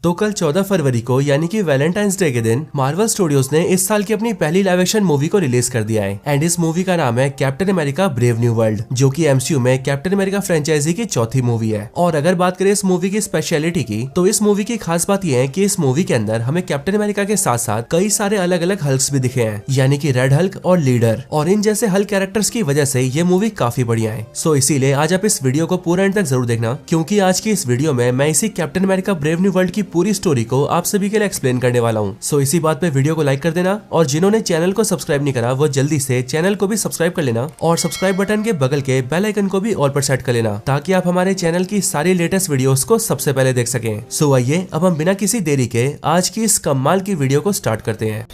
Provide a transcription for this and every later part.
तो कल 14 फरवरी को यानी कि वैलेंटाइंस डे के दिन मार्वल स्टूडियोज ने इस साल की अपनी पहली लाइव एक्शन मूवी को रिलीज कर दिया है एंड इस मूवी का नाम है captain America brave new world, जो कि एमसीयू में कैप्टन अमेरिका फ्रेंचाइजी की चौथी मूवी है। और अगर बात करें इस मूवी की स्पेशलिटी की, तो इस मूवी की खास बात यह है कि इस मूवी के अंदर हमें कैप्टन अमेरिका के साथ साथ कई सारे अलग अलग हल्क्स भी दिखे हैं, यानी कि रेड हल्क और लीडर, और इन जैसे हल्क कैरेक्टर्स की वजह से ये मूवी काफी बढ़िया है। सो इसीलिए आज आप इस वीडियो को पूरा एंड तक जरूर देखना, क्योंकि आज की इस वीडियो में मैं इसी captain America brave new world की पूरी स्टोरी को आप सभी के लिए एक्सप्लेन करने वाला हूँ। सो इसी बात पे वीडियो को लाइक कर देना, और जिन्होंने चैनल को सब्सक्राइब नहीं करा वो जल्दी से चैनल को भी सब्सक्राइब कर लेना, और सब्सक्राइब बटन के बगल के बेल आइकन को भी ऑल पर सेट कर लेना, ताकि आप हमारे चैनल की सारी लेटेस्ट वीडियोस को सबसे पहले देख सकें। सो आइए अब हम बिना किसी देरी के आज की इस कमाल की वीडियो को स्टार्ट करते हैं।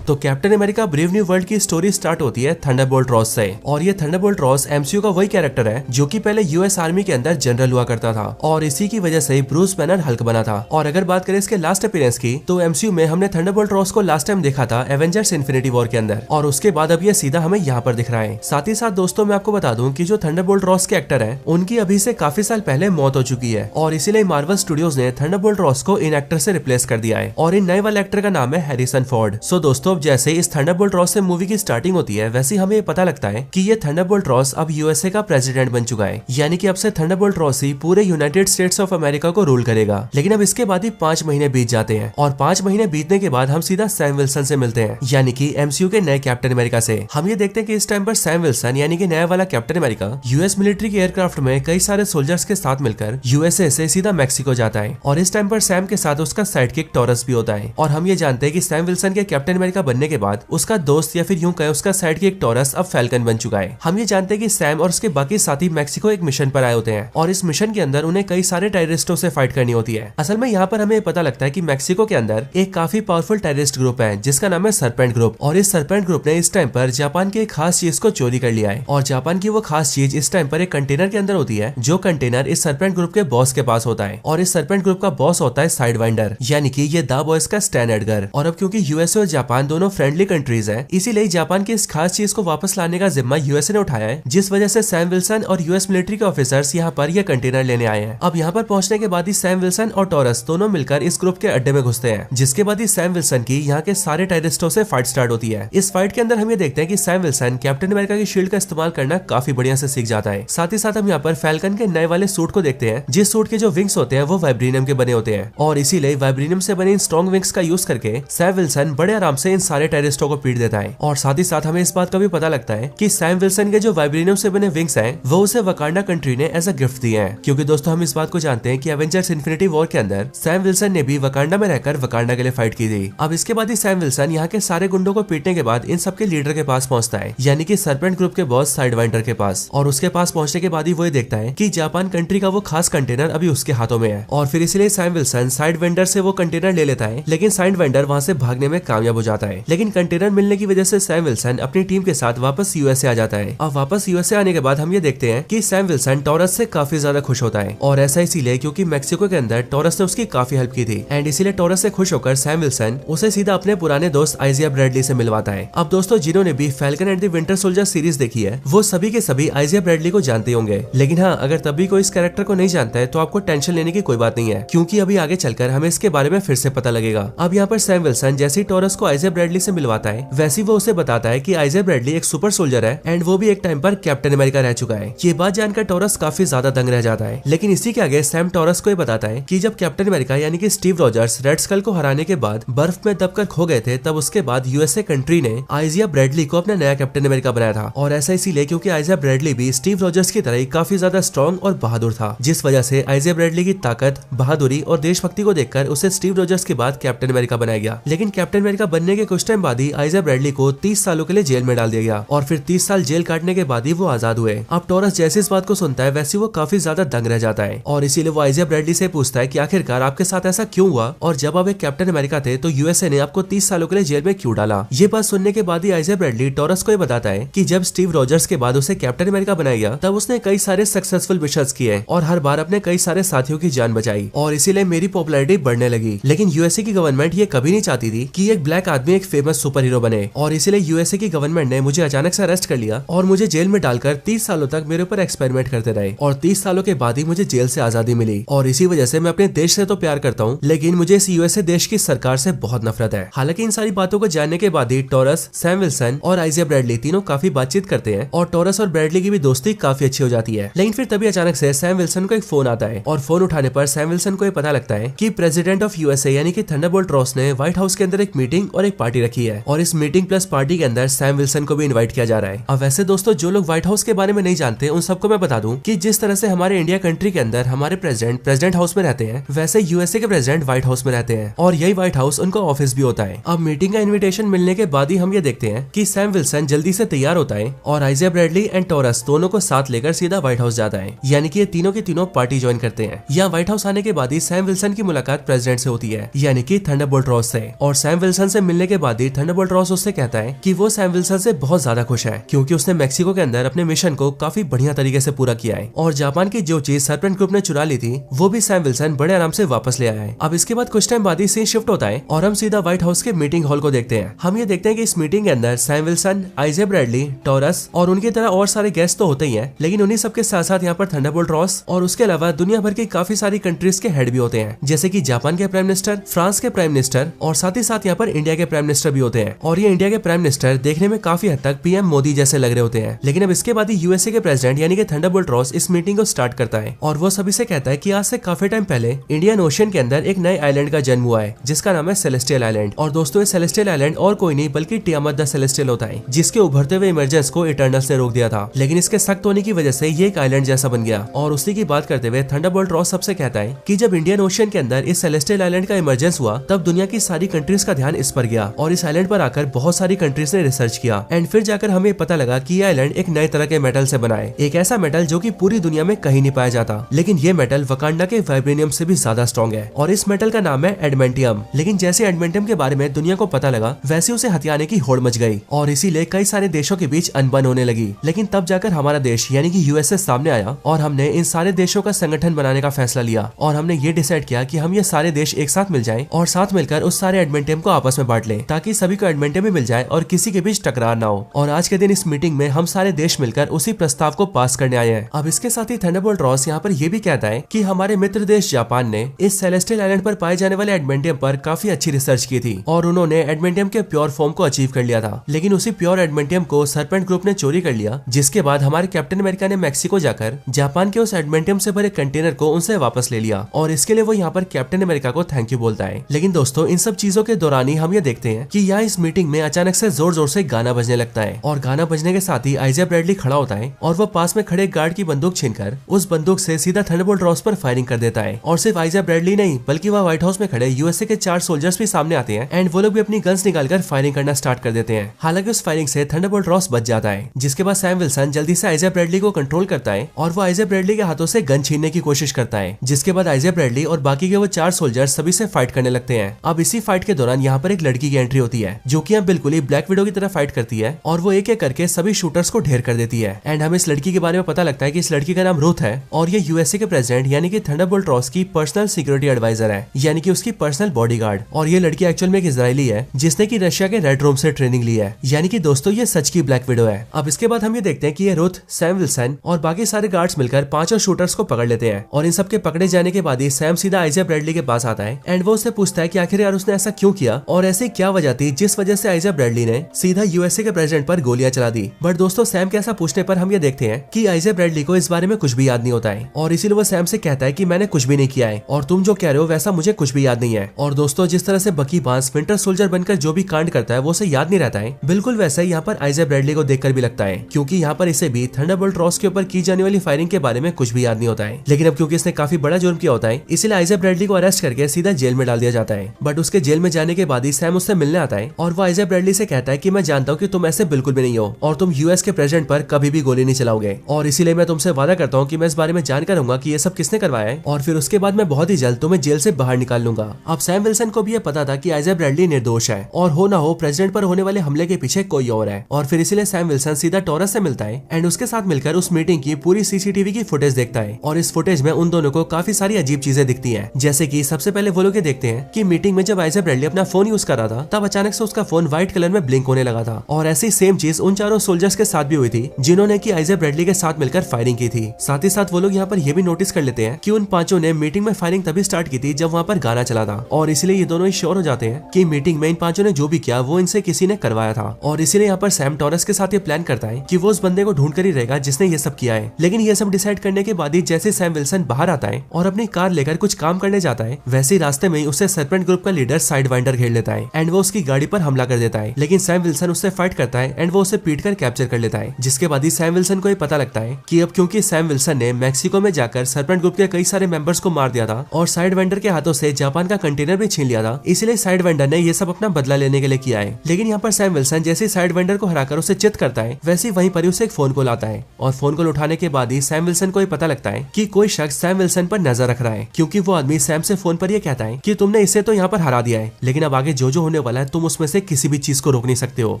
तो captain America brave new world की स्टोरी स्टार्ट होती है थंडरबोल्ट रॉस से, और ये थंडरबोल्ट रॉस एमसीयू का वही कैरेक्टर है जो कि पहले यूएस आर्मी के अंदर जनरल हुआ करता था, और इसी की वजह से ब्रूस बैनर हल्क बना था। और अगर बात करें इसके लास्ट अपीयरेंस की, तो एमसीयू में हमने थंडरबोल्ट रॉस को लास्ट टाइम देखा था एवेंजर्स इन्फिनिटी वॉर के अंदर, और उसके बाद अब ये सीधा हमें यहाँ पर दिख रहा है। साथ ही साथ दोस्तों मैं आपको बता दूं कि जो थंडरबोल्ट रॉस के एक्टर है उनकी अभी से काफी साल पहले मौत हो चुकी है, और इसीलिए मार्वल स्टूडियोज ने थंडरबोल्ट रॉस को इन एक्टर से रिप्लेस कर दिया है, और इन नए वाले एक्टर का नाम है हैरिसन फोर्ड। सो दोस्तों जैसे इस थंडरबोल्ट रॉस से मूवी की स्टार्टिंग होती है, वैसे हमें ये पता लगता है कि ये थंडरबोल्ट रॉस अब यूएसए का प्रेसिडेंट बन चुका है, यानी कि अब से थंडरबोल्ट रॉस ही पूरे यूनाइटेड स्टेट्स ऑफ अमेरिका को रूल करेगा। लेकिन अब इसके बाद ही 5 महीने बीत जाते हैं, और 5 महीने बीतने के बाद हम सीधा सैम विल्सन से मिलते हैं, यानी कि एमसीयू के नए कैप्टन अमेरिका से। हम ये देखते हैं कि इस टाइम पर सैम विल्सन यानी कि नया वाला कैप्टन अमेरिका यूएस मिलिट्री के एयरक्राफ्ट में कई सारे सोल्जर्स के साथ मिलकर यूएसए से सीधा मैक्सिको जाता है, और इस टाइम पर सैम के साथ उसका साइडकिक टॉरस भी होता है। और हम ये जानते हैं कि सैम विल्सन के कैप्टन अमेरिका बनने के बाद उसका दोस्त या फिर यूं कहें उसका साइड की एक टॉरस अब फैल्कन बन चुका है। हम ये जानते हैं कि सैम और उसके बाकी साथी मैक्सिको एक मिशन पर आए होते हैं, और इस मिशन के अंदर उन्हें कई सारे टेररिस्टों से फाइट करनी होती है। असल में यहाँ पर हमें पता लगता है कि मैक्सिको के अंदर एक काफी पावरफुल टेररिस्ट ग्रुप है जिसका नाम है सरपेंट ग्रुप, और इस सरपेंट ग्रुप ने इस टाइम पर जापान की एक खास चीज को चोरी कर लिया है। और जापान की वो खास चीज इस टाइम पर एक कंटेनर के अंदर होती है, जो कंटेनर इस सरपेंट ग्रुप के बॉस के पास होता है, और इस सरपेंट ग्रुप का बॉस होता है साइडवाइंडर, यानी कि ये द बॉयज का स्टैन एडगर। और अब क्योंकि यूएसए और जापान दोनों फ्रेंडली कंट्रीज है, इसीलिए जापान की इस खास चीज को वापस लाने का जिम्मा यूएसए ने उठाया है, जिस वजह से सैम विल्सन और यूएस मिलिट्री के ऑफिसर्स यहाँ पर यह कंटेनर लेने आए हैं। अब यहाँ पर पहुंचने के बाद ही सैम विल्सन और टॉरस दोनों मिलकर इस ग्रुप के अड्डे में घुसते हैं, जिसके बाद ही सैम विल्सन की यहाँ के सारे टेररिस्टों से फाइट स्टार्ट होती है। इस फाइट के अंदर हम ये देखते हैं कि सैम विल्सन कैप्टन अमेरिका की शील्ड का इस्तेमाल करना काफी बढ़िया से सीख जाता है। साथ ही साथ हम यहाँ पर फैल्कन के नए वाले सूट को देखते हैं, जिस सूट के जो विंग्स होते हैं वो वाइब्रेनियम के बने होते हैं, और इसीलिए वाइब्रेनियम से बने इन स्ट्रॉन्ग विंग्स का यूज करके सैम विल्सन बड़े आराम से इन सारे टेररिस्टों को पीट देता है। और साथ ही साथ हमें इस बात का भी पता लगता है कि सैम विल्सन के जो वाइब्रेनियम से बने विंग्स हैं वो उसे वकांडा कंट्री ने एज अ गिफ्ट दिए हैं, क्योंकि दोस्तों हम इस बात को जानते हैं कि एवेंजर्स इन्फिनिटी वॉर के अंदर सैम विल्सन ने भी वकांडा में रहकर वकांडा के लिए फाइट की थी। अब इसके बाद ही सैम विल्सन यहाँ के सारे गुंडों को पीटने के बाद इन सबके लीडर के पास पहुंचता है, यानी कि सरपेंट ग्रुप के बॉस साइडवाइंडर के पास, और उसके पास पहुंचने के बाद ही वो ये देखता है कि जापान कंट्री का वो खास कंटेनर अभी उसके हाथों में है, और फिर इसलिए सैम विल्सन साइडवाइंडर से वो कंटेनर ले लेता है, लेकिन साइडवाइंडर वहां से भागने में कामयाब हो जाता है। लेकिन कंटेनर मिलने की वजह से सैम विल्सन अपनी टीम के साथ वापस यूएसए आ जाता है। अब वापस यूएसए आने के बाद हम ये देखते हैं कि सैम विल्सन टॉरस से काफी ज्यादा खुश होता है, और ऐसा इसीलिए क्योंकि मैक्सिको के अंदर टॉरस ने उसकी काफी हेल्प की थी, एंड इसीलिए टॉरस से खुश होकर सैम विल्सन उसे सीधा अपने पुराने दोस्त आइजिया ब्रैडली से मिलवाता है। अब दोस्तों जिन्होंने भी falcon and the winter soldier series देखी है वो सभी के सभी आइजिया ब्रैडली को जानते होंगे, लेकिन हाँ अगर तभी कोई इस कैरेक्टर को नहीं जानता है तो आपको टेंशन लेने की कोई बात नहीं है, क्योंकि अभी आगे चलकर हमें इसके बारे में फिर से पता लगेगा। अब यहाँ पर सैम विल्सन जैसे ही टॉरस को आइजिया ब्रैडली से मिलवाता है, वैसे वो उसे बताता है कि आइजिया ब्रैडली एक सुपर सोल्जर है, एंड वो भी एक टाइम पर कैप्टन अमेरिका रह चुका है। ये बात जानकर टॉरस काफी ज्यादा दंग रह जाता है, लेकिन इसी के आगे सैम टॉरस को ये बताता है कि जब कैप्टन अमेरिका यानी कि स्टीव रॉजर्स रेड स्कल को हराने के बाद बर्फ में दबकर खो गए थे, तब उसके बाद यूएसए कंट्री ने आइजिया ब्रैडली को अपना नया कैप्टन अमेरिका बनाया था, और ऐसा इसीलिए क्योंकि आइजिया ब्रैडली भी स्टीव रॉजर्स की तरह ही काफी ज्यादा स्ट्रॉन्ग और बहादुर था, जिस वजह से आइजिया ब्रैडली की ताकत, बहादुरी और देशभक्ति को देखकर उसे स्टीव रॉजर्स के बाद कैप्टन अमेरिका बनाया गया। लेकिन कैप्टन अमेरिका बनने के कुछ टाइम बाद ही आइजिया ब्रैडली को 30 सालों के लिए जेल में डाल दिया गया, और फिर 30 साल जेल काटने के बाद ही वो आजाद हुए। अब टॉरस जैसे इस बात को सुनता है वैसे वो काफी ज्यादा दंग रह जाता है, और इसीलिए वो आइजिया ब्रैडली से पूछता है कि आखिरकार आपके साथ ऐसा क्यों हुआ, और जब आप एक कैप्टन अमेरिका थे तो यूएसए ने आपको 30 सालों के लिए जेल में क्यों डाला। ये बात सुनने के बाद ही आइजिया ब्रैडली टॉरस को ये बताता है कि जब स्टीव रॉजर्स के बाद उसे कैप्टन अमेरिका बनाया गया तब उसने कई सारे सक्सेसफुल मिशंस किए और हर बार अपने कई सारे साथियों की जान बचाई, और इसीलिए मेरी पॉपुलैरिटी बढ़ने लगी। लेकिन यूएसए की गवर्नमेंट ये कभी नहीं चाहती थी कि एक ब्लैक आदमी एक फेमस सुपर हीरो बने और इसीलिए यूएसए की गवर्नमेंट ने मुझे अचानक से अरेस्ट कर लिया और मुझे जेल में डालकर 30 सालों तक मेरे ऊपर एक्सपेरिमेंट करते रहे और 30 सालों के बाद ही मुझे जेल से आजादी मिली। और इसी वजह से मैं अपने देश से तो प्यार करता हूँ, लेकिन मुझे इस यूएसए देश की सरकार से बहुत नफरत है। हालांकि इन सारी बातों को जानने के बाद ही टॉरस, सैम विल्सन और आइजिया ब्रैडली तीनों काफी बातचीत करते हैं और टॉरस और ब्रैडली की भी दोस्ती काफी अच्छी हो जाती है। लेकिन फिर तभी अचानक से सैम विल्सन को एक फोन आता है और फोन उठाने पर सैम विल्सन को पता लगता है कि प्रेसिडेंट ऑफ यूएसए यानी कि थंडरबोल्ट रॉस ने व्हाइट हाउस के अंदर एक मीटिंग और एक पार्टी रखी है और इस मीटिंग प्लस पार्टी के अंदर सैम विल्सन को भी इनवाइट किया जा रहा है। अब वैसे दोस्तों जो लोग व्हाइट हाउस के बारे में नहीं जानते उन सबको मैं बता दूं कि जिस तरह से हमारे इंडिया कंट्री के अंदर हमारे प्रेसिडेंट हाउस में रहते हैं, वैसे यूएसए के प्रेसिडेंट व्हाइट हाउस में रहते हैं और यही व्हाइट हाउस उनका ऑफिस भी होता है। अब मीटिंग का इन्विटेशन मिलने के बाद ही हम ये देखते हैं कि सैम विल्सन जल्दी से तैयार होता है और आइजिया ब्रैडली एंड टॉरस दोनों को साथ लेकर सीधा व्हाइट हाउस जाता है, यानी कि ये तीनों की तीनों पार्टी ज्वाइन करते हैं। यहाँ व्हाइट हाउस आने के बाद ही सैम विल्सन की मुलाकात प्रेसिडेंट से होती है, यानी कि थंडरबोल्ट रॉस से। और सैम विल्सन से मिलने के बाद ही थंडरबोल्ट रॉस उससे कहता है कि वो सैम विल्सन से बहुत ज्यादा खुश है क्योंकि उसने मेक्सिको के अंदर अपने मिशन को काफी बढ़िया तरीके से पूरा किया है और जापान की जो चीज सरपेंट ग्रुप ने चुरा ली थी वो भी सैम विल्सन बड़े आराम से वापस ले आया है। अब इसके बाद कुछ टाइम बाद ही सीन शिफ्ट होता है और हम सीधा व्हाइट हाउस के मीटिंग हॉल को देखते हैं। हम ये देखते हैं कि इस मीटिंग के अंदर सैम विल्सन, आइजिया ब्रैडली, टॉरस और उनकी तरह और सारे गेस्ट तो होते ही हैं, लेकिन उन्हीं सबके साथ साथ यहाँ पर थंडरबोल्ट रॉस और उसके अलावा दुनिया भर की काफी सारी कंट्रीज के हेड भी होते हैं, जैसे कि जापान के प्राइम मिनिस्टर, फ्रांस के प्राइम मिनिस्टर और साथ ही साथ यहाँ पर इंडिया के प्राइम मिनिस्टर भी होते हैं। और ये इंडिया के प्राइम मिनिस्टर देखने में काफी हद तक पीएम मोदी जैसे लग रहे होते हैं। लेकिन अब इसके बाद ही यूएसए के प्रेसिडेंट यानी कि थंडरबोल्ट रॉस इस मीटिंग को स्टार्ट करता है और वो सभी से कहता है कि आज से काफी टाइम पहले इंडियन ओशियन के अंदर एक नए आइलैंड का जन्म हुआ है जिसका नाम है सेलेस्टियल आइलैंड। और दोस्तों ये सेलेस्टियल आइलैंड और कोई नहीं बल्कि टियामत द सेलेस्टियल होता है, जिसके उभरते हुए इमरजेंस को इटर्नल्स ने रोक दिया था, लेकिन इसके सख्त होने की वजह से ये एक आइलैंड जैसा बन गया। और उसी की बात करते हुए थंडरबोल्ट रॉस सबसे कहता है कि जब इंडियन ओशियन के अंदर इस सेलेस्टियल आइलैंड का इमरजेंस हुआ तब दुनिया की सारी कंट्रीज का ध्यान इस पर गया और इस आइलैंड पर आकर बहुत सारी कंट्रीज ने रिसर्च किया एंड फिर जाकर हमें पता लगा कि ये आइलैंड एक नए तरह के मेटल से बना है, एक ऐसा मेटल जो कि पूरी दुनिया में कहीं नहीं पाया जाता, लेकिन ये मेटल वकांडा के वाइब्रेनियम से भी ज्यादा स्ट्रॉन्ग है और इस मेटल का नाम है एडमेंटियम। लेकिन जैसे एडमेंटियम के बारे में दुनिया को पता लगा वैसे उसे हथियाने की होड़ मच गई और इसीलिए कई सारे देशों के बीच अनबन होने लगी। लेकिन तब जाकर हमारा देश यानी कि यूएसए सामने आया और हमने इन सारे देशों का संगठन बनाने का फैसला लिया और हमने ये डिसाइड किया कि हम ये सारे देश एक साथ मिल जाएं और साथ मिलकर उस सारे एडमेंटियम को आपस में बांट लें ताकि सभी को एडमेंटियम भी मिल जाए और किसी के बीच टकरार ना हो। और आज के दिन इस मीटिंग में हम सारे देश मिलकर उसी प्रस्ताव को पास करने आए हैं। अब इसके साथ ही थंडरबोल्ट रॉस यहाँ पर यह भी कहता है कि हमारे मित्र देश जापान ने इस सेलेस्टियल आइलैंड पर पाए जाने वाले एडमेंटियम पर काफी अच्छी रिसर्च की थी और उन्होंने एडमेंटियम के प्योर फॉर्म को अचीव कर लिया था, लेकिन उसी प्योर एडमेंटियम को सरपेंट ग्रुप ने चोरी कर लिया, जिसके बाद हमारे कैप्टन अमेरिका ने मैक्सिको जाकर जापान के उस एडमेंटियम से भरे कंटेनर को उनसे वापस ले लिया और इसके लिए वो यहाँ पर कैप्टन अमेरिका को थैंक यू बोलता है। लेकिन दोस्तों इन सब चीजों के दौरान ही हम ये देखते हैं कि यहाँ इस मीटिंग में अचानक से जोर जोर से गाना बजने लगता है और गाना बजने के साथ ही आइजिया ब्रैडली खड़ा होता है और वो पास में खड़े गार्ड की बंदूक छीनकर उस बंदूक से सीधा थंडरबोल्ट रॉस पर फायरिंग कर देता है। और सिर्फ आइजिया ब्रैडली नहीं बल्कि वह व्हाइट हाउस में खड़े यूएसए के 4 सोल्जर्स भी सामने आते हैं एंड वो लोग भी अपनी गन्स निकालकर फायरिंग करना स्टार्ट कर देते हैं। हालांकि उस फायरिंग से थंडरबोल्ट रॉस बच जाता है, जिसके बाद सैम विल्सन जल्दी से आइजिया ब्रैडली को कंट्रोल करता है और वो आइजिया ब्रैडली के हाथों से गन छीनने की कोशिश करता है, जिसके बाद आइजिया ब्रैडली और बाकी के वो 4 सोल्जर्स सभी से फाइट करने लगते हैं। अब इसी फाइट के दौरान यहाँ पर एक लड़की की एंट्री होती है जो कि बिल्कुल ही ब्लैक विडो की तरह फाइट करती है और वो एक एक करके सभी शूटर्स को ढेर कर देती है। एंड हमें इस लड़की के बारे में पता लगता है कि इस लड़की का नाम रूथ है और ये यूएसए के प्रेसिडेंट यानी कि थंडरबोल्ट रॉस की पर्सनल सिक्योरिटी एडवाइजर है, यानी कि उसकी पर्सनल बॉडीगार्ड। और ये लड़की एक्चुअल में एक इजरायली है जिसने की रशिया के रेड रूम से ट्रेनिंग ली है, यानी कि दोस्तों ये सच की ब्लैक विडो है। अब इसके बाद हम ये देखते हैं कि ये रूथ, सैम विल्सन और बाकी सारे गार्ड्स मिलकर 5 शूटर्स को पकड़ लेते हैं और इन सब के पकड़े जाने के बाद ही सैम सीधा आइजिया ब्रैडली के पास आता है एंड वो उससे पूछता है कि आखिर यार उसने ऐसा क्यों किया और ऐसी क्या वजह थी जिस वजह से आइजिया ब्रैडली ने सीधा यूएसए के प्रेसिडेंट पर गोलियां चला दी। बट दोस्तों सैम के ऐसा पूछने पर हम ये देखते हैं कि आइजिया ब्रैडली को इस बारे में कुछ भी याद नहीं होता है और इसीलिए वो सैम से कहता है कि मैंने कुछ भी नहीं किया है और तुम जो कह रहे हो वैसा मुझे कुछ भी याद नहीं है। और दोस्तों जिस तरह से बकी बांस विंटर सोल्जर बनकर जो भी कांड करता है वो उसे याद नहीं रहता है, बिल्कुल वैसा ही यहाँ पर आइजिया ब्रैडली को देखकर भी लगता है, क्योंकि यहाँ पर इसे भी थंडरबोल्ट रॉस के ऊपर की जाने वाली फायरिंग के बारे में कुछ भी याद नहीं होता है। लेकिन अब क्योंकि इसने काफी बड़ा जुर्म किया होता है इसलिए आइजिया ब्रैडली को अरेस्ट करके सीधा जेल में डाल दिया जाता है। बट उसके जेल में जाने के बाद ही सैम उससे मिलने आता है और वो आइजिया ब्रैडली से कहता है कि मैं जानता हूँ कि तुम ऐसे बिल्कुल भी नहीं हो और तुम यूएस के प्रेसिडेंट पर कभी भी गोली नहीं चलाओगे और इसीलिए मैं तुमसे वादा करता हूँ कि मैं इस बारे में जानकर रहूंगा कि ये सब किसने करवाया है और फिर उसके बाद मैं बहुत ही जल्द तुम्हें जेल से बाहर निकाल लूंगा। अब सैम विल्सन को भी ये पता था कि आइजिया ब्रैडली निर्दोष है और हो ना हो प्रेसिडेंट पर होने वाले हमले के पीछे कोई और है और फिर इसीलिए सैम विल्सन सीधा टॉरस से मिलता है एंड उसके साथ मिलकर उस मीटिंग की पूरी सीसीटीवी की फुटेज देखता है और इस फुटेज में उन दोनों को काफी सारी अजीब चीजें दिखती हैं, जैसे कि सबसे पहले वो लोग देखते हैं कि मीटिंग में जब आइजिया ब्रैडली अपना फोन यूज कर रहा था तब अचानक से उसका फोन व्हाइट कलर में ब्लिंक होने लगा था। और ऐसी सेम चीज उन चारों सोल्जर्स के साथ भी हुई थी जिन्होंने की आइजर ब्रैडली के साथ मिलकर फायरिंग की थी। साथ ही साथ वो लोग यहाँ पर ये भी नोटिस कर लेते हैं कि उन पांचों ने मीटिंग में फायरिंग तभी स्टार्ट की थी जब वहाँ पर गाना चला था, और इसलिए ये दोनों ही श्योर हो जाते हैं कि मीटिंग में इन पांचों ने जो भी किया वो इनसे किसी ने करवाया था। और इसीलिए यहाँ पर सैम टॉरस के साथ ये प्लान करता है कि वो उस बंदे को ढूंढ कर ही रहेगा जिसने ये सब किया है। लेकिन ये सब डिसाइड करने के बाद ही जैसे सैम विल्सन बाहर आता है और अपनी कार लेकर कुछ काम करने जाता है, वैसे ही रास्ते में ही उसे सरपेंट ग्रुप का लीडर साइडवाइंडर घेर लेता है एंड वो उसकी गाड़ी पर हमला कर देता है। लेकिन सैम विल्सन उससे फाइट करता है एंड वो उसे पीट कर कैप्चर कर लेता है। जिसके बाद ही सैम विल्सन को ये पता लगता है कि अब क्योंकि सैम विल्सन ने मैक्सिको में जाकर सरपेंट ग्रुप के कई सारे मेंबर्स को मार दिया था और साइडवाइंडर के हाथों से जापान का कंटेनर भी छीन लिया था, इसलिए साइडवाइंडर ने ये सब अपना बदला लेने के लिए किया है। लेकिन यहाँ पर सैम विल्सन जैसे साइडवाइंडर को हराकर उसे चित करता है, वैसे वहीं पर उसे एक फोन कॉल आता है और फोन कॉल उठाने के बाद ही सैम विल्सन को ये पता लगता है कि कोई शख्स सैम विल्सन पर नजर रख रहा है, क्योंकि वो आदमी सैम से फोन पर ये कहता है कि तुमने इसे तो यहाँ पर हरा दिया है, लेकिन अब आगे जो होने वाला है तुम उसमें से किसी भी चीज को रोक नहीं सकते हो।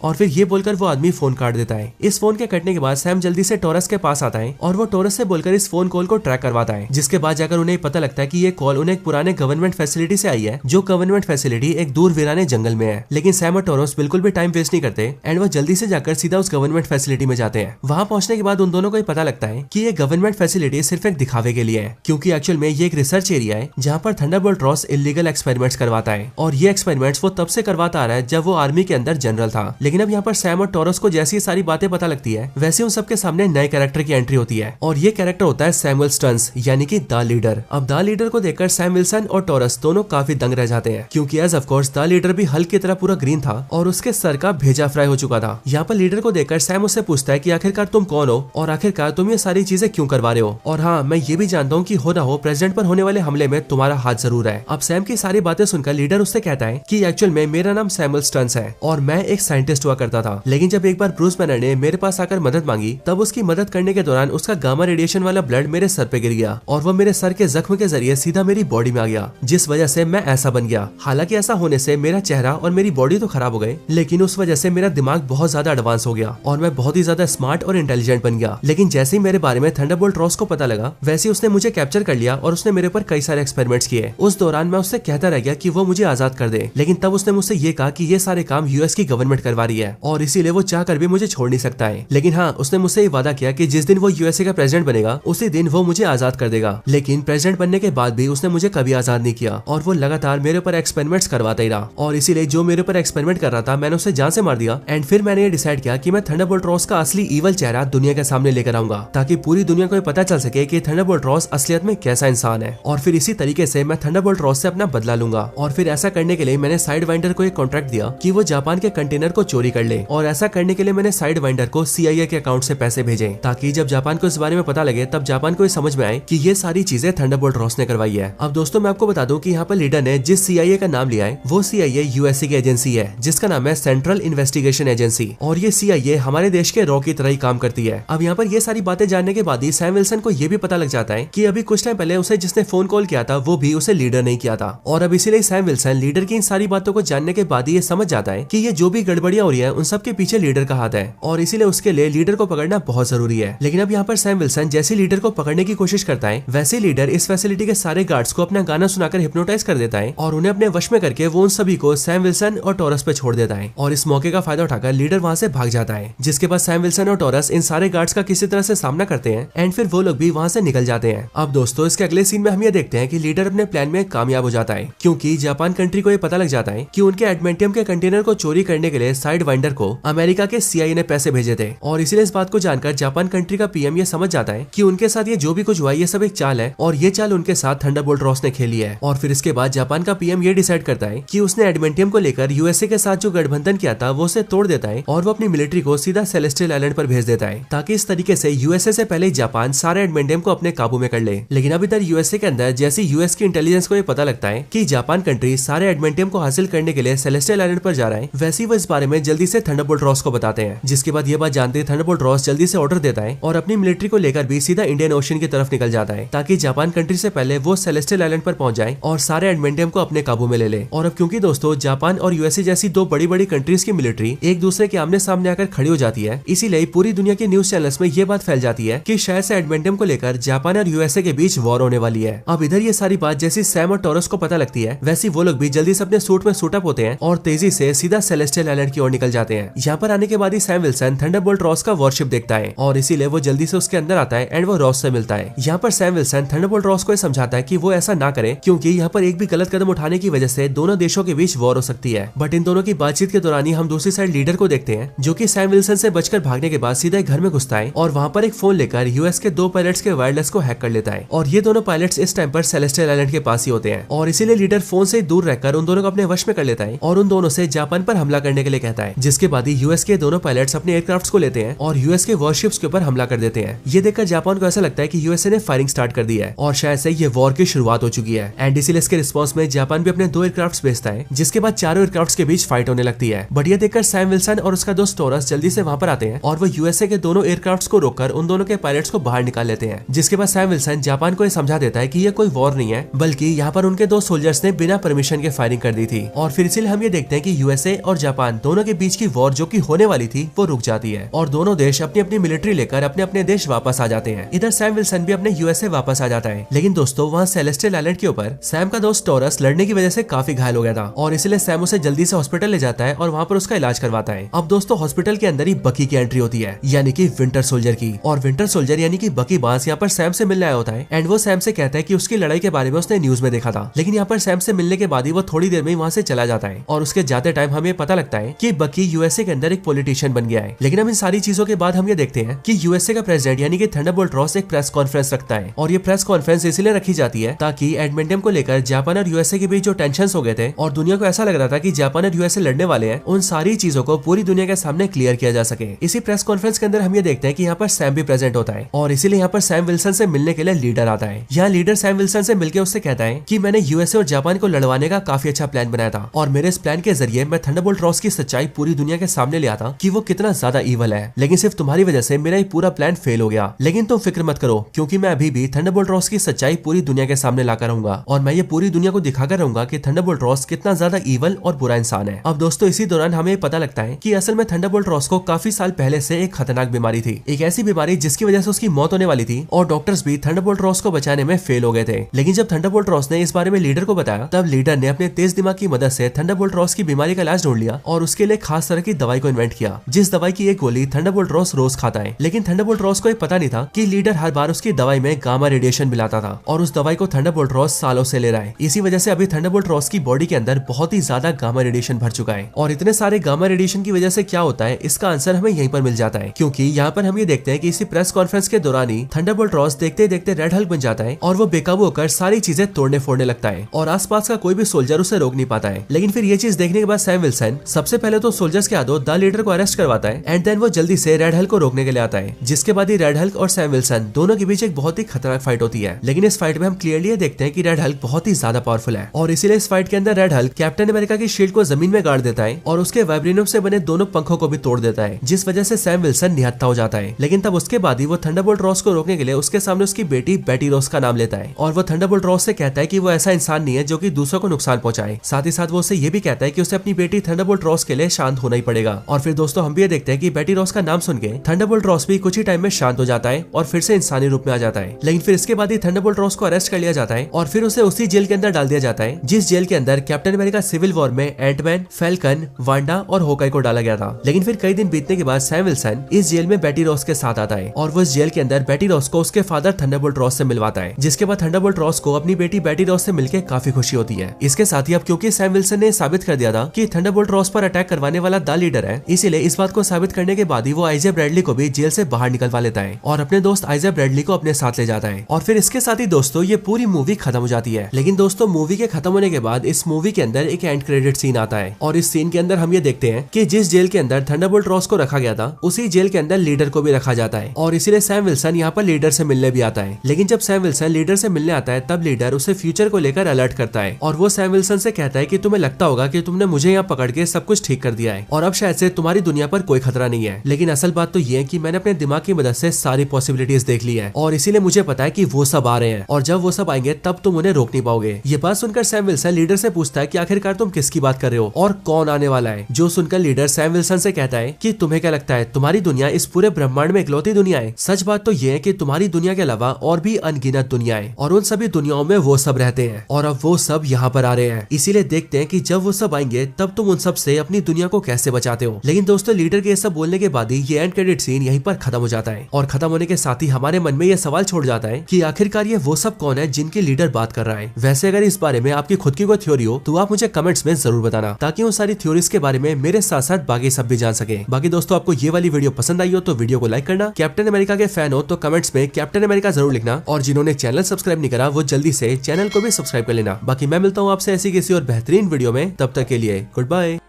और फिर ये बोलकर वो आदमी फोन काट देता है। इस फोन के कटने के बाद सैम जल्दी से टॉरस के पास आता है और वो टॉरस से बोलकर इस फोन कॉल को ट्रैक करवाता है, जिसके बाद जाकर उन्हें पता लगता है कि ये कॉल उन्हें एक पुराने गवर्नमेंट फैसिलिटी से आई है, जो गवर्नमेंट फैसिलिटी एक दूर वीराने जंगल में है। लेकिन सैम और टॉरस बिल्कुल भी टाइम वेस्ट नहीं करते एंड वो जल्दी से जाकर सीधा उस गवर्नमेंट फैसिलिटी में जाते हैं। वहां पहुंचने के बाद उन दोनों को ये पता लगता है कि ये गवर्नमेंट फैसिलिटी सिर्फ एक दिखावे के लिए है, क्योंकि एक्चुअल में ये एक रिसर्च एरिया है जहाँ पर थंडरबोल्ट रॉस इलीगल एक्सपेरिमेंट्स करवाता है। और ये एक्सपेरिमेंट्स वो तब से करवाता आ रहा है जब वो आर्मी के अंदर जनरल था। लेकिन अब यहाँ पर सैम और टॉरस को जैसी सारी बातें पता लगती है, वैसे उन सबके सामने नए कैरेक्टर की एंट्री होती है और ये कैरेक्टर होता है सैमुअल स्टन्स, यानी कि द लीडर। अब द लीडर को देखकर सैम विल्सन और टॉरस दोनों काफी दंग रह जाते हैं, क्योंकि as of course the leader भी हल्क की तरह पूरा ग्रीन था और उसके सर का भेजा फ्राई हो चुका था। यहाँ पर लीडर को देखकर सैम उससे पूछता है कि आखिरकार तुम कौन हो और आखिरकार तुम ये सारी चीजें क्यों करवा रहे हो, और हाँ मैं ये भी जानता हूँ कि हो ना हो प्रेसिडेंट पर होने वाले हमले में तुम्हारा हाथ जरूर है। अब सैम की सारी बातें सुनकर लीडर उससे कहता है कि एक्चुअल में मेरा नाम सैमुअल स्टन्स है और मैं एक साइंटिस्ट हुआ करता था, लेकिन जब एक बार ब्रूस बैनर ने मेरे पास आकर मदद मांगी तब उसकी मदद करने के दौरान उसका गामा रेडिएशन वाला ब्लड मेरे सर पे गिर गया और वो मेरे सर के जख्म के जरिए सीधा मेरी बॉडी में आ गया, जिस वजह से मैं ऐसा बन गया। हालांकि ऐसा होने से मेरा चेहरा और मेरी बॉडी तो खराब हो गए, लेकिन उस वजह से मेरा दिमाग बहुत ज्यादा एडवांस हो गया और मैं बहुत ही ज्यादा स्मार्ट और इंटेलिजेंट बन गया। लेकिन जैसे ही मेरे बारे में थंडरबोल्ट रॉस को पता लगा, वैसे उसने मुझे कैप्चर कर लिया और उसने मेरे ऊपर कई सारे एक्सपेरिमेंट्स किए। उस दौरान मैं उससे कहता रह गया कि वो मुझे आजाद कर दे, लेकिन तब उसने मुझसे ये कहा कि ये सारे काम यूएस की गवर्नमेंट करवा रही है और इसीलिए वो चाह कर भी मुझे छोड़ नहीं सकता है। लेकिन हाँ, उसने मुझसे ये वादा किया कि जिस दिन वो यूएसए का प्रेसिडेंट बनेगा उसी दिन वो मुझे आजाद कर देगा। लेकिन प्रेसिडेंट बनने के बाद भी उसने मुझे कभी आजाद नहीं किया और वो लगातार मेरे ऊपर एक्सपेरिमेंट्स करवाता ही रहा, और इसीलिए जो मेरे ऊपर एक्सपेरिमेंट कर रहा था मैंने उसे जान से मार दिया। एंड फिर मैंने ये डिसाइड किया कि मैं थंडरबोल्ट रॉस का असली ईवल चेहरा दुनिया के सामने लेकर आऊंगा, ताकि पूरी दुनिया को पता चल सके कि थंडरबोल्ट रॉस असलियत में कैसा इंसान है। और फिर इसी तरीके से मैं थंडरबोल्ट रॉस से अपना बदला लूंगा। और फिर ऐसा करने के लिए मैंने साइडवाइंडर को एक कॉन्ट्रैक्ट दिया कि वो जापान के कंटेनर को चोरी कर ले, और ऐसा करने के लिए मैंने साइडवाइंडर को CIA के अकाउंट से पैसे भेजे, ताकि जब जापान को इस बारे में पता लगे तब जापान को समझ में आए कि ये सारी चीजें थंडरबोल्ट रॉस ने करवाई है। अब दोस्तों मैं आपको बता दूं कि यहाँ पर लीडर ने जिस CIA का नाम लिया है वो CIA यूएसए की एजेंसी है, जिसका नाम है सेंट्रल इन्वेस्टिगेशन एजेंसी, और ये CIA हमारे देश के रॉ की तरह ही काम करती है। अब यहाँ पर ये सारी बातें जानने के बाद ही सैम विल्सन को ये भी पता लग जाता है कि अभी कुछ टाइम पहले उसे जिसने फोन कॉल किया था वो भी उसे लीडर नहीं किया था, और अब इसीलिए सैम विल्सन लीडर की इन सारी बातों को जानने के बाद ही ये समझ जाता है कि ये जो भी गड़बड़ियां हो रही है उन सब के पीछे लीडर का हाथ है, और इसीलिए उसके लिए लीडर को पकड़ना बहुत जरूरी है। लेकिन अब यहाँ पर सैम विल्सन जैसे लीडर को पकड़ने की कोशिश करता है, वैसे लीडर इस फैसिलिटी के सारे गार्ड्स को अपना गाना सुनाकर हिप्नोटाइज कर देता है और उन्हें अपने वश में करके वो उन सभी को सैम विल्सन और टॉरस पे छोड़ देता है, और इस मौके का फायदा उठाकर लीडर वहाँ से भाग जाता है। जिसके बाद सैम विल्सन और टॉरस इन सारे गार्ड्स का किसी तरह से सामना करते हैं एंड फिर वो लोग भी वहाँ से निकल जाते हैं। अब दोस्तों इसके अगले सीन में हम ये देखते हैं कि लीडर अपने प्लान में कामयाब हो जाता है, क्योंकि जापान कंट्री को ये पता लग जाता है कि उनके एडमेंटियम के कंटेनर को चोरी करने के लिए साइडवाइंडर को अमेरिका के CIA ने पैसे भेजे थे, और इसलिए इस बात को जानकर जापान कंट्री का PM ये समझ जाता है कि उनके साथ ये जो भी कुछ हुआ ये सब एक चाल है, और ये चाल उनके साथ थंडरबोल्ट रॉस ने खेली है। और फिर इसके बाद जापान का PM ये डिसाइड करता है कि उसने एडमेंटियम को लेकर यूएसए के साथ जो गठबंधन किया था वो उसे तोड़ देता है और वो अपनी मिलिट्री को सीधा सेलेस्टियल आइलैंड पर भेज देता है, ताकि इस तरीके से यूएसए से पहले जापान सारे एडमेंटियम को अपने काबू में कर ले। लेकिन अब इधर यूएसए के अंदर जैसे यूएस की इंटेलिजेंस को ये पता लगता है कि जापान कंट्री सारे एडमेंटियम को हासिल करने के लिए सेलेस्टियल आइलैंड पर जा रहा है, वैसे वो इस बारे में जल्दी से थंडरबोल्ट रॉस को बताते हैं। जिसके बाद ये बात जानते थंडरबोल्ट रॉस जल्दी से ऑर्डर देता है और अपनी मिलिट्री को लेकर भी सीधा इंडियन ओशन की तरफ निकल जाता है, ताकि जापान कंट्री से पहले वो सेलेस्टियल आइलैंड पर पहुंच जाए और सारे एडमेंटियम को अपने काबू में ले ले। और अब क्योंकि दोस्तों जापान और यूएसए जैसी दो बड़ी बड़ी कंट्रीज की मिलिट्री एक दूसरे के आमने सामने आकर खड़ी हो जाती है, इसीलिए पूरी दुनिया के न्यूज चैनल्स में ये बात फैल जाती है कि शायद से एडमेंटियम को लेकर जापान और यूएसए के बीच वॉर होने वाली है। अब इधर ये सारी बात जैसी सैम और टॉरस को पता लगती है, वैसी वो लोग भी जल्दी से अपने सूट में सूट अप होते हैं और तेजी से सीधा सेलेस्टियल आइलैंड की ओर निकल जाते हैं। यहाँ पर आने के बाद ही सैम विल्सन थंडरबोल्ट रॉस का वॉरशिप देखता है और इसीलिए वो जल्दी से उसके अंदर आता है एंड वो रॉस से मिलता है। यहाँ पर सैम विल्सन थंडरबोल्ट रॉस को समझाता है कि वो ऐसा ना करे क्योंकि यहाँ पर एक भी गलत कदम उठाने की वजह से दोनों देशों के बीच वॉर हो सकती है। बट इन दोनों की बातचीत के दौरान ही हम दूसरी साइड लीडर को देखते हैं जो कि सैम विल्सन से बचकर भागने के बाद सीधा घर में घुसता है और वहाँ पर एक फोन लेकर यूएस के 2 पायलट्स के वायरलेस को हैक कर लेता है। और ये दोनों पायलट्स इस टाइम पर सेलेस्टियल आइलैंड के पास ही होते हैं और इसीलिए लीडर फोन से दूर रहकर उन दोनों को अपने वश में कर लेता है और उन दोनों से जापान पर हमला करने के लिए कहता है। जिसके बाद ही यूएस के दोनों पायलट्स अपने एयरक्राफ्ट्स को लेते हैं और यूएस के वॉरशिप्स के ऊपर हमला कर देते हैं। ये देखकर जापान को ऐसा लगता है कि यूएसए ने फायरिंग स्टार्ट कर दी है और शायद से ये वॉर की शुरुआत हो चुकी है। एंड इसीलिए इसके रिस्पॉन्स में जापान भी अपने 2 एयरक्राफ्ट्स भेजता है जिसके बाद चारों एयरक्राफ्ट्स के बीच फाइट होने लगती है। बट ये देखकर सैम विल्सन और उसका दोस्त टोरस जल्दी से वहां पर आते हैं और वो यूएसए के दोनों एयरक्राफ्ट्स को रोककर उन दोनों के पायलट्स को बाहर निकाल लेते हैं। जिसके बाद सैम विल्सन जापान को समझा देता है कि ये कोई वॉर नहीं है बल्कि यहाँ पर उनके 2 सोल्जर्स ने बिना परमिशन के फायरिंग कर दी थी। और फिर इसीलिए हम ये देखते हैं कि यूएसए और जापान दोनों के बीच की वॉर जो कि होने वाली थी वो रुक जाती है और दोनों देश अपनी अपनी मिलिट्री लेकर अपने अपने देश वापस आ जाते हैं। इधर सैम विल्सन भी अपने यूएसए वापस आ जाता है। लेकिन दोस्तों वहाँ सेलेस्टियल आइलैंड के ऊपर सैम का दोस्त टोरस लड़ने की वजह से काफी घायल हो गया था और इसलिए सैम उसे जल्दी से हॉस्पिटल ले जाता है और वहाँ पर उसका इलाज करवाता है। अब दोस्तों हॉस्पिटल के अंदर ही बकी की एंट्री होती है यानी कि विंटर सोल्जर की। और विंटर सोल्जर यानी कि बकी बास यहाँ पर सैम से मिलने आया होता है एंड वो सैम से कहता है कि उसकी लड़ाई के बारे में उसने न्यूज में देखा था। लेकिन यहाँ पर सैम से मिलने के बाद ही वो थोड़ी देर में वहाँ से चला जाता है और उसके जाते टाइम हमें पता लगता है कि बकी यूएसए के अंदर एक पॉलिटिशियन बन गया है। लेकिन अब इन सारी चीजों के बाद हम ये देखते हैं कि यूएसए का प्रेसिडेंट यानी कि थंडरबोल्ट रॉस एक प्रेस कॉन्फ्रेंस रखता है और ये प्रेस कॉन्फ्रेंस इसलिए रखी जाती है ताकि एडमेंटम को लेकर जापान और यूएसए के बीच जो टेंशंस हो गए थे और दुनिया को ऐसा लग रहा था कि जापान और यूएसए लड़ने वाले हैं, उन सारी चीजों को पूरी दुनिया के सामने क्लियर किया जा सके। इसी प्रेस कॉन्फ्रेंस के अंदर हम ये देखते हैं कि यहाँ पर सैम भी प्रेजेंट होता है और इसीलिए यहाँ पर सैम विल्सन से मिलने के लिए लीडर आता है। यहाँ लीडर सैम विल्सन से मिलकर उससे कहता है कि मैंने यूएसए और जापान को लड़वाने का काफी अच्छा प्लान बनाया था और मेरे इस प्लान के जरिए मैं थंडरबोल्ट रॉस की सच्चाई पूरी दुनिया के सामने ले आता कि वो कितना ज्यादा ईवल है। लेकिन सिर्फ तुम्हारी वजह से मेरा ये पूरा प्लान फेल हो गया। लेकिन तुम फिक्र मत करो क्योंकि मैं अभी भी थंडरबोल्ट रॉस की सच्चाई पूरी दुनिया के सामने लाकर रहूंगा और मैं ये पूरी दुनिया को दिखाकर रहूंगा कि थंडरबोल्ट रॉस कितना ज्यादा ईवल और बुरा इंसान है। अब दोस्तों इसी दौरान हमें पता लगता है कि असल में थंडरबोल्ट रॉस को काफी साल पहले से एक खतरनाक बीमारी थी, एक ऐसी बीमारी जिसकी वजह से उसकी मौत होने वाली थी और डॉक्टर्स भी थंडरबोल्ट रॉस को बचाने में फेल हो गए थे। लेकिन जब थंडरबोल्ट रॉस ने इस बारे में लीडर को बताया तब लीडर ने अपने तेज दिमाग की मदद से थंडरबोल्ट रॉस की बीमारी का इलाज ढूंढ लिया और उसके लिए खास तरह की दवाई को इन्वेंट किया जिस दवाई की एक गोली थंडरबोल्ट रॉस रोज खाता है। लेकिन थंडरबोल्ट रॉस को ये पता नहीं था कि लीडर हर बार उसकी दवाई में गामा रेडिएशन मिलाता था और उस दवाई को थंडरबोल्ट रॉस सालों से ले रहा है। इसी वजह से अभी थंडरबोल्ट रॉस की बॉडी के अंदर बहुत ही ज्यादा गामा रेडिएशन भर चुका है और इतने सारे गामा रेडिएशन की वजह से क्या होता है इसका आंसर हमें यहीं पर मिल जाता है क्योंकि यहाँ पर हम ये देखते हैं कि इसी प्रेस कॉन्फ्रेंस के दौरान ही थंडरबोल्ट रॉस देखते देखते रेड हल्क बन जाता है और वो बेकाबू होकर सारी चीजें तोड़ने फोड़ने लगता है और आसपास का कोई भी सोल्जर उसे रोक नहीं पाता है। लेकिन फिर ये चीज देखने के बाद सैम विल्सन सबसे पहले तो सोल्जर्स के हाथों द लीडर को अरेस्ट करवाता है एंड देन वो जल्दी से रेड हल्क को रोकने के लिए आता है। जिसके बाद ही रेड हल्क और सैम विल्सन दोनों के बीच एक बहुत ही खतरनाक फाइट होती है। लेकिन इस फाइट में हम क्लियरली देखते हैं कि रेड हल्क बहुत ही ज्यादा पावरफुल है और इसीलिए इस फाइट के अंदर रेड हल्क कैप्टन अमेरिका की शील्ड को जमीन में गाड़ देता है और उसके वाइब्रेनियम से बने दोनों पंखों को भी तोड़ देता है जिस वजह से सैम विल्सन निहत्था हो जाता है। लेकिन तब उसके बाद ही वो थंडरबोल्ट रॉस को रोकने के लिए उसके सामने उसकी बेटी बेटी रॉस का नाम लेता है और वो थंडरबोल्ट रॉस से कहता है कि वो ऐसा इंसान नहीं है जो कि दूसरों को नुकसान पहुंचाए। साथ ही साथ वो उसे ये भी कहता है कि उसे अपनी बेटी थंडरबोल्ट रॉस के लिए शांत होना ही पड़ेगा। और फिर दोस्तों हम भी ये देखते हैं कि बेटी रॉस का नाम सुन के थंडरबोल्ट रॉस भी कुछ ही टाइम में शांत हो जाता है और फिर से इंसानी रूप में आ जाता है। लेकिन फिर इसके बाद ही थंडरबोल्ट रॉस को अरेस्ट कर लिया जाता है और फिर उसे उसी जेल के अंदर डाल दिया जाता है जिस जेल के अंदर कैप्टन अमेरिका सिविल वॉर में एंटमैन, फैल्कन, वांडा और होकाई को डाला गया था। लेकिन फिर कई दिन बीतने के बाद सैम विल्सन इस जेल में बेटी रॉस के साथ आता है और वो इस जेल के अंदर बेटी रॉस को उसके फादर थंडरबोल्ट रॉस से मिलवाता है। जिसके बाद थंडरबोल्ट रॉस को अपनी बेटी बेटी रॉस से मिलकर काफी खुशी होती है। इसके साथ ही अब क्योंकि सैम विल्सन ने साबित कर दिया था कि थंडरबोल्ट रॉस पर अटैक करवाने वाला द लीडर है, इसीलिए इस बात को साबित करने के बाद ही वो आइजा ब्रैडली को भी जेल से बाहर निकलवा लेता है और अपने दोस्त आइजा ब्रैडली को अपने साथ ले जाता है। और फिर इसके साथ ही दोस्तों ये पूरी मूवी खत्म हो जाती है। लेकिन दोस्तों मूवी के खत्म होने के बाद इस मूवी के अंदर एक एंड क्रेडिट सीन आता है और इस सीन के अंदर हम ये देखते हैं कि जिस जेल के अंदर थंडरबोल्ट रॉस को रखा गया था उसी जेल के अंदर लीडर को भी रखा जाता है और इसीलिए सैम विल्सन यहाँ पर लीडर से मिलने भी आता है। लेकिन जब सैम विल्सन लीडर से मिलने आता है तब लीडर उसे फ्यूचर को लेकर अलर्ट करता है और वो सैम विल्सन से कहता है कि तुम्हें लगता होगा कि तुमने मुझे यहाँ पकड़ के सब कुछ ठीक कर दिया है और अब शायद से तुम्हारी दुनिया पर कोई खतरा नहीं है। लेकिन असल बात तो ये है कि मैंने अपने दिमाग की मदद से सारी पॉसिबिलिटीज देख ली है और इसीलिए मुझे पता है कि वो सब आ रहे हैं और जब वो सब आएंगे तब तुम उन्हें रोक नहीं पाओगे। ये बात सुनकर सैम विल्सन लीडर से पूछता है कि आखिरकार तुम किसकी बात कर रहे हो और कौन आने वाला है। जो सुनकर लीडर सैम विल्सन से कहता है कि तुम्हें क्या लगता है तुम्हारी दुनिया इस पूरे ब्रह्मांड में इकलौती दुनिया है? सच बात तो ये है कि तुम्हारी दुनिया के अलावा और भी अनगिनत दुनिया है और उन सभी दुनियाओं में वो सब रहते हैं और अब वो सब यहाँ पर आ रहे हैं। इसीलिए देखते हैं कि जब वो सब आएंगे तब तुम उन सब से अपनी दुनिया को कैसे बचाते हो। लेकिन दोस्तों लीडर के ये सब बोलने के बाद ही ये एंड क्रेडिट सीन यहीं पर खत्म हो जाता है और खत्म होने के साथ ही हमारे मन में ये सवाल छोड़ जाता है कि आखिरकार ये वो सब कौन है जिनके लीडर बात कर रहा है। वैसे अगर इस बारे में आपकी खुद की कोई थ्योरी हो तो आप मुझे कमेंट्स में जरूर बताना, ताकि उन सारी थ्योरीज के बारे में मेरे साथ साथ बाकी सब भी जान सके। बाकी दोस्तों आपको ये वाली वीडियो पसंद आई हो तो वीडियो को लाइक करना, कैप्टन अमेरिका के फैन हो तो कमेंट्स में कैप्टन अमेरिका जरूर लिखना, और जिन्होंने चैनल सब्सक्राइब नहीं करा वो जल्दी से चैनल को भी सब्सक्राइब कर लेना। बाकी मैं मिलता हूँ आपसे ऐसी किसी और बेहतरीन वीडियो में, तब तक के लिए गुड बाय।